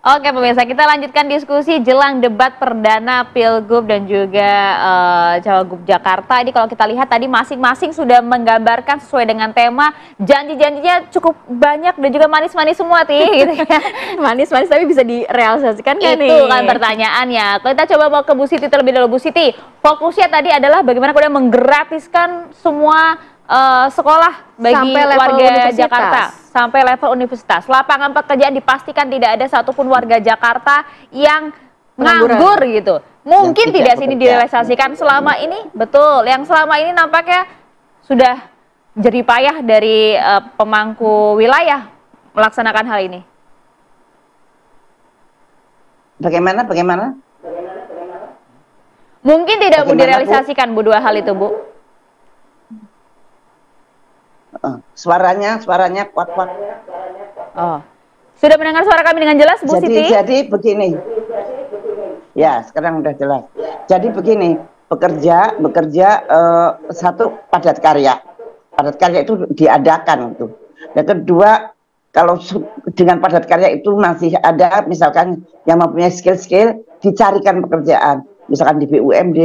Oke pemirsa, kita lanjutkan diskusi jelang debat perdana Pilgub dan juga Cawagup Jakarta. Ini kalau kita lihat tadi masing-masing sudah menggambarkan sesuai dengan tema, janji-janjinya cukup banyak dan juga manis-manis semua gitu ya. Manis-manis tapi bisa direalisasikan kan nih? Itu kan pertanyaannya. Kita coba mau ke Bu Siti terlebih dahulu. Bu Siti, fokusnya tadi adalah bagaimana kemudian menggratiskan semua sekolah bagi warga Jakarta sampai level universitas. Lapangan pekerjaan dipastikan tidak ada satupun warga Jakarta yang nganggur gitu. Mungkin tidak sini direalisasikan selama ini, betul. Yang selama ini nampaknya sudah jerih payah dari pemangku wilayah melaksanakan hal ini. Bagaimana? Mungkin tidak mau direalisasikan Bu dua hal itu, Bu. Suaranya kuat. Oh. Sudah mendengar suara kami dengan jelas, Bu Siti? Jadi begini. Ya, sekarang udah jelas. Jadi begini, bekerja satu padat karya. Padat karya itu diadakan itu. Dan kedua, kalau dengan padat karya itu masih ada misalkan yang mempunyai skill-skill dicarikan pekerjaan. Misalkan di BUMD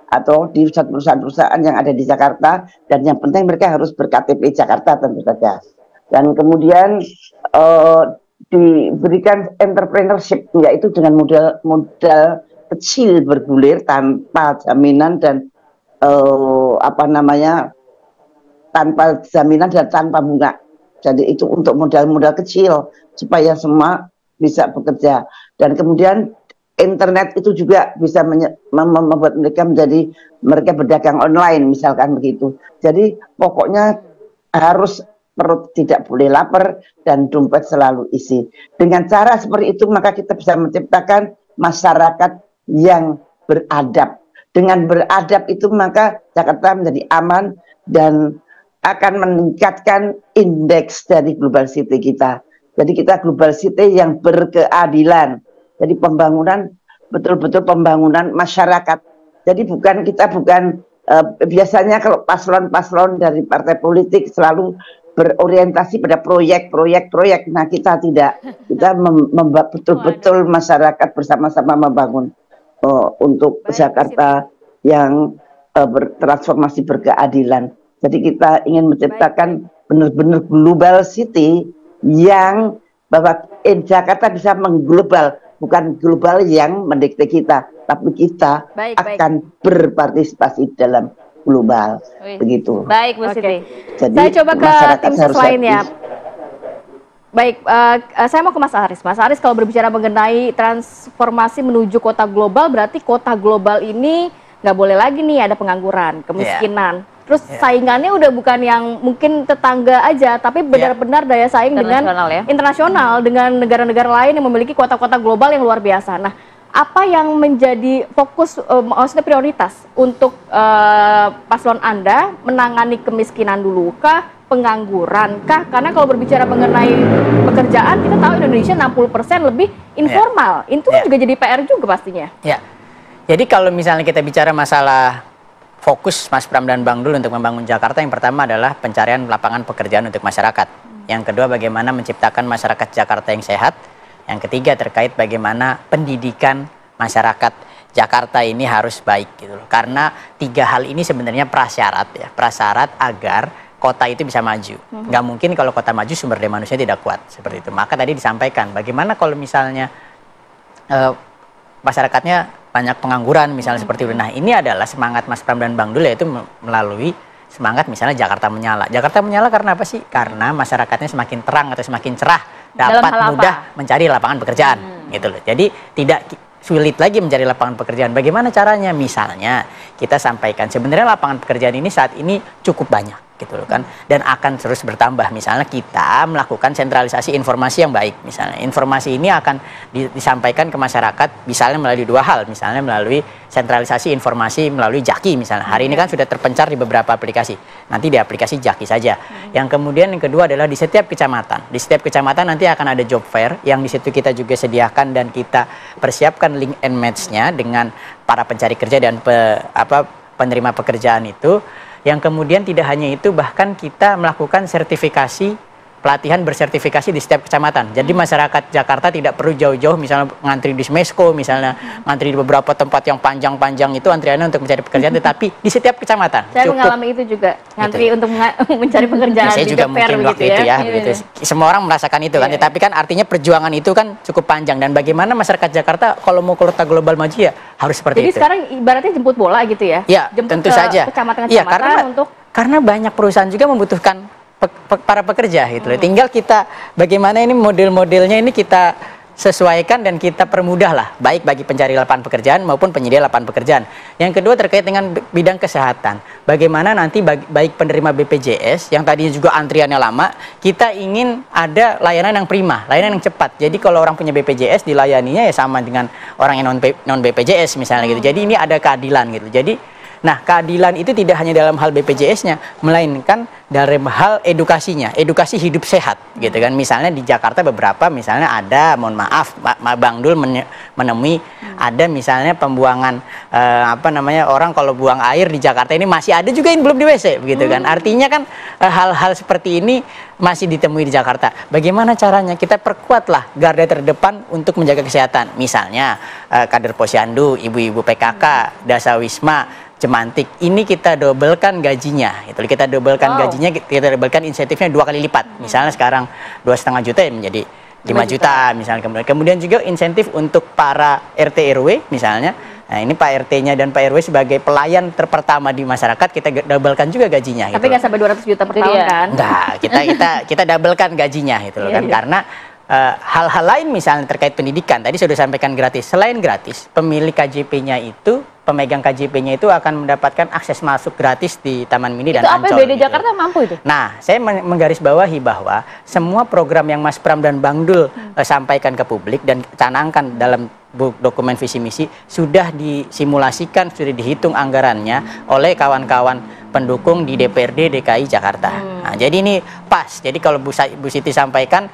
atau di perusahaan-perusahaan yang ada di Jakarta, dan yang penting mereka harus ber-KTP Jakarta tentu saja. Dan kemudian diberikan entrepreneurship, yaitu dengan modal kecil bergulir tanpa jaminan dan tanpa jaminan dan tanpa bunga. Jadi itu untuk modal-modal kecil supaya semua bisa bekerja. Dan kemudian internet itu juga bisa membuat mereka berdagang online misalkan begitu. Jadi pokoknya harus perut tidak boleh lapar dan dompet selalu isi. Dengan cara seperti itu maka kita bisa menciptakan masyarakat yang beradab. Dengan beradab itu maka Jakarta menjadi aman dan akan meningkatkan indeks dari global city kita. Jadi kita global city yang berkeadilan. Jadi pembangunan betul-betul pembangunan masyarakat. Jadi kita bukan biasanya kalau paslon-paslon dari partai politik selalu berorientasi pada proyek. Nah kita tidak, kita betul-betul masyarakat bersama-sama membangun untuk Jakarta yang bertransformasi berkeadilan. Jadi kita ingin menciptakan benar-benar global city yang bahwa Jakarta bisa mengglobal. Bukan global yang mendikte kita, tapi kita akan berpartisipasi dalam global. Begitu. Baik, Bu Siti. Jadi saya coba ke tim ses lainnya. Baik, saya mau ke Mas Aris. Mas Aris, kalau berbicara mengenai transformasi menuju kota global, berarti kota global ini nggak boleh lagi nih ada pengangguran, kemiskinan. Terus saingannya udah bukan yang mungkin tetangga aja, tapi benar-benar daya saing dengan internasional, dengan negara-negara lain yang memiliki kota-kota global yang luar biasa. Nah, apa yang menjadi fokus, maksudnya prioritas untuk paslon Anda menangani kemiskinan dulu kah, pengangguran kah? Karena kalau berbicara mengenai pekerjaan, kita tahu Indonesia 60% lebih informal. Itu kan juga jadi PR juga pastinya. Ya, jadi kalau misalnya kita bicara masalah fokus Mas Pram dan Bang Dul untuk membangun Jakarta, yang pertama adalah pencarian lapangan pekerjaan untuk masyarakat. Yang kedua, bagaimana menciptakan masyarakat Jakarta yang sehat. Yang ketiga, terkait bagaimana pendidikan masyarakat Jakarta ini harus baik gitu loh. Karena tiga hal ini sebenarnya prasyarat agar kota itu bisa maju. Nggak mungkin kalau kota maju sumber daya manusia tidak kuat seperti itu. Maka tadi disampaikan bagaimana kalau misalnya masyarakatnya banyak pengangguran misalnya seperti itu. Nah, ini adalah semangat Mas Pram dan Bang Dul, yaitu melalui semangat misalnya Jakarta Menyala. Jakarta Menyala karena apa sih? Karena masyarakatnya semakin terang atau semakin cerah, dapat mudah mencari lapangan pekerjaan gitu loh. Jadi tidak sulit lagi mencari lapangan pekerjaan. Bagaimana caranya? Misalnya kita sampaikan sebenarnya lapangan pekerjaan ini saat ini cukup banyak gitu loh kan, dan akan terus bertambah. Misalnya kita melakukan sentralisasi informasi yang baik, misalnya informasi ini akan disampaikan ke masyarakat misalnya melalui dua hal, misalnya melalui sentralisasi informasi melalui Jaki misalnya. Hari ini kan sudah terpencar di beberapa aplikasi, nanti di aplikasi Jaki saja. Yang kemudian yang kedua adalah di setiap kecamatan, nanti akan ada job fair yang di situ kita juga sediakan dan kita persiapkan link and match-nya dengan para pencari kerja dan penerima pekerjaan itu. Yang kemudian tidak hanya itu, bahkan kita melakukan sertifikasi pelatihan bersertifikasi di setiap kecamatan. Jadi masyarakat Jakarta tidak perlu jauh-jauh misalnya ngantri di Smesco, misalnya ngantri di beberapa tempat yang panjang-panjang itu antriannya untuk mencari pekerjaan, tetapi di setiap kecamatan. Saya mengalami itu juga, ngantri untuk mencari pekerjaan saya di juga DPR mungkin waktu begitu itu ya, Iya. begitu. Semua orang merasakan itu kan, tetapi kan artinya perjuangan itu kan cukup panjang, dan bagaimana masyarakat Jakarta kalau mau kota global maju ya harus seperti Jadi itu. sekarang ibaratnya jemput bola gitu ya? Ya, Jemput tentu ke saja. Kecamatan-kecamatan karena banyak perusahaan juga membutuhkan para pekerja gitu loh. Tinggal kita bagaimana ini model-modelnya ini kita sesuaikan dan kita permudah lah, baik bagi pencari lapangan pekerjaan maupun penyedia lapangan pekerjaan. Yang kedua terkait dengan bidang kesehatan. Bagaimana nanti baik penerima BPJS yang tadinya juga antriannya lama, kita ingin ada layanan yang prima, layanan yang cepat. Jadi kalau orang punya BPJS dilayaninya ya sama dengan orang yang non BPJS misalnya gitu. Jadi ini ada keadilan gitu. Jadi nah, keadilan itu tidak hanya dalam hal BPJS-nya, melainkan dalam hal edukasinya, edukasi hidup sehat, gitu kan. Misalnya di Jakarta beberapa, misalnya ada, mohon maaf, Bang Dul menemui, ada misalnya pembuangan, orang kalau buang air di Jakarta ini masih ada juga yang belum di WC, begitu kan. Artinya kan hal-hal seperti ini masih ditemui di Jakarta. Bagaimana caranya? Kita perkuatlah garda terdepan untuk menjaga kesehatan. Misalnya kader posyandu, ibu-ibu PKK, Dasawisma, Jemantik, ini kita dobelkan gajinya, itu kita dobelkan gajinya, kita dobelkan insentifnya 2 kali lipat. Misalnya sekarang 2,5 juta ya menjadi 5 juta misalnya. Kemudian juga insentif untuk para RT RW misalnya. Nah, ini Pak RT-nya dan Pak RW sebagai pelayan terpertama di masyarakat, kita dobelkan juga gajinya. Tapi nggak sampai 200 juta per tahun kan? Enggak, kita dobelkan gajinya gitu loh kan. Karena hal-hal lain misalnya terkait pendidikan, tadi sudah sampaikan gratis. Selain gratis, pemilik KJP-nya itu, pemegang KJP-nya itu akan mendapatkan akses masuk gratis di Taman Mini dan Ancol. Itu APBD Jakarta mampu itu? Nah, saya menggarisbawahi bahwa semua program yang Mas Pram dan Bang Dul sampaikan ke publik dan canangkan dalam dokumen visi misi sudah disimulasikan, sudah dihitung anggarannya oleh kawan-kawan pendukung di DPRD DKI Jakarta. Nah, jadi ini pas. Jadi kalau Bu Siti sampaikan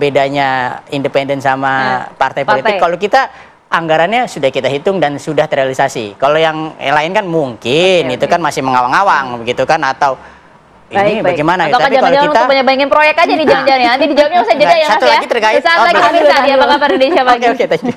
bedanya independen sama partai politik, kalau kita anggarannya sudah kita hitung dan sudah terrealisasi. Kalau yang lain kan mungkin itu kan masih mengawang-awang begitu kan, atau ini bagaimana? Atau kan jangan-jangan untuk banyak proyek aja nih jangan-jangan ya. Nanti dijawabnya usai jeda ya Mas ya. Satu lagi terkait. Saat lagi pemirsa ya, Bang Indonesia Pagi. Oke, thank you.